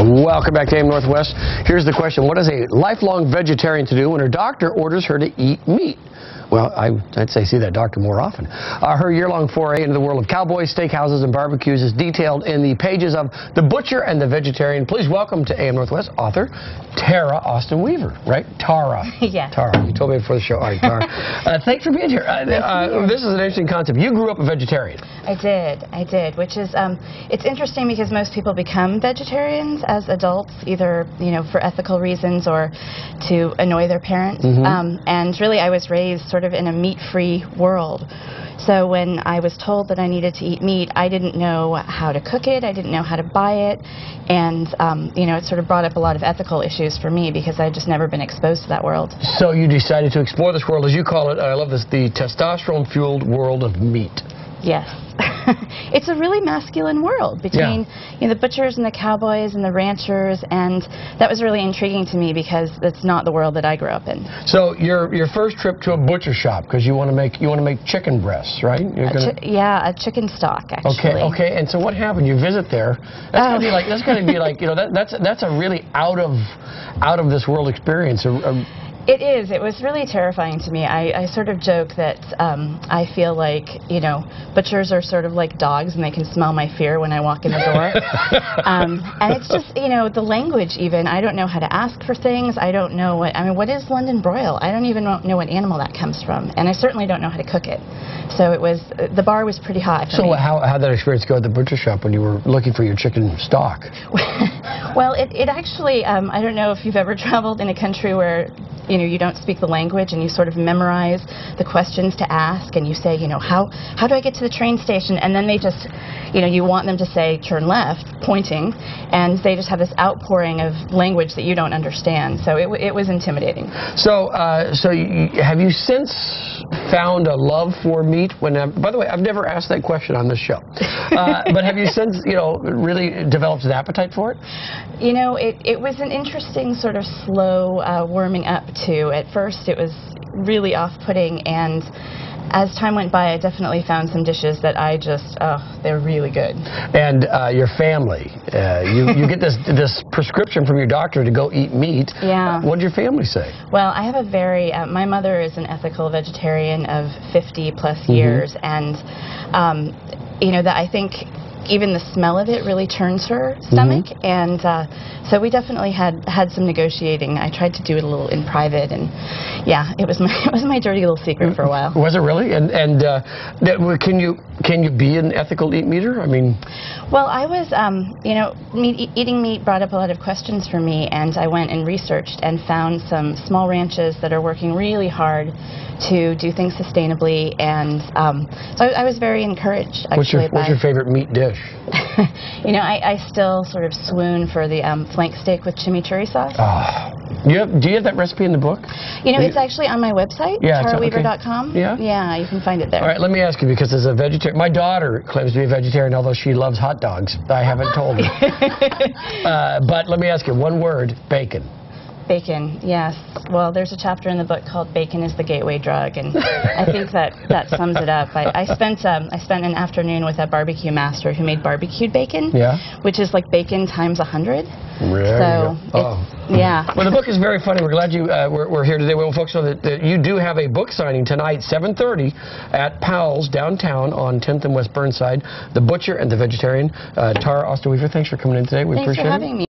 Welcome back to AM Northwest. Here's the question. What is a lifelong vegetarian to do when her doctor orders her to eat meat? Well, I'd say see that doctor more often. Her year-long foray into the world of cowboys, steakhouses, and barbecues is detailed in the pages of The Butcher and the Vegetarian. Please welcome to AM Northwest author Tara Austen Weaver, right? Tara. Yes. Tara. You told me before the show. All right, Tara. Thanks for being here. This is an interesting concept. You grew up a vegetarian. I did, which is, it's interesting because most people become vegetarians as adults, either, for ethical reasons or to annoy their parents. And really, I was raised sort of in a meat-free world. So when I was told that I needed to eat meat, I didn't know how to cook it, I didn't know how to buy it, and it sort of brought up a lot of ethical issues for me because I'd just never been exposed to that world. So you decided to explore this world, as you call it, I love this, the testosterone-fueled world of meat. Yes. It's a really masculine world between the butchers and the cowboys and the ranchers, and that was really intriguing to me because that's not the world that I grew up in. So your first trip to a butcher shop because you want to make chicken breasts, right? Yeah, a chicken stock actually. Okay. And so what happened? You visit there. That's gonna be like that's a really out of this world experience. It is. It was really terrifying to me. I sort of joke that I feel like, butchers are sort of like dogs and they can smell my fear when I walk in the door. And it's just, the language even. I don't know how to ask for things. I don't know what is London broil? I don't even know what animal that comes from. And I certainly don't know how to cook it. So the bar was pretty high for me. How'd that experience go at the butcher shop when you were looking for your chicken stock? Well, it actually, I don't know if you've ever traveled in a country where you don't speak the language and you sort of memorize the questions to ask and you say, how do I get to the train station? And then they just, you want them to say turn left, pointing, and they just have this outpouring of language that you don't understand. So it was intimidating. So have you since found a love for meat? By the way, I've never asked that question on this show. But have you since, really developed an appetite for it? It was an interesting sort of slow warming up to. At first, it was really off-putting, and as time went by, I definitely found some dishes that I just, they're really good. And your family, you get this prescription from your doctor to go eat meat. Yeah. What did your family say? Well, I have a very, my mother is an ethical vegetarian of 50-plus years, and, that I think even the smell of it really turns her stomach, and so we definitely had some negotiating. I tried to do it a little in private, and yeah, it was my dirty little secret for a while. Was it really? And can you be an ethical eater? I mean, well, I was eating meat brought up a lot of questions for me, and I went and researched and found some small ranches that are working really hard to do things sustainably, and so I was very encouraged. Actually, what's your favorite meat dish? I still sort of swoon for the flank steak with chimichurri sauce. Do you have that recipe in the book? It's actually on my website, taraweaver.com. Yeah, you can find it there. All right, let me ask you, because as a vegetarian, my daughter claims to be a vegetarian, although she loves hot dogs. I haven't told her. But let me ask you, one word: bacon. Bacon, yes. Well, there's a chapter in the book called "Bacon is the Gateway Drug," and I think that sums it up. I spent an afternoon with a barbecue master who made barbecued bacon, which is like bacon times 100. Really? So yeah. Well, the book is very funny. We're glad you we're here today. We want folks to know that you do have a book signing tonight, 7:30, at Powell's downtown on 10th and West Burnside. The Butcher and the Vegetarian. Tara Austen Weaver, thanks for coming in today. We appreciate it. Thanks for having me.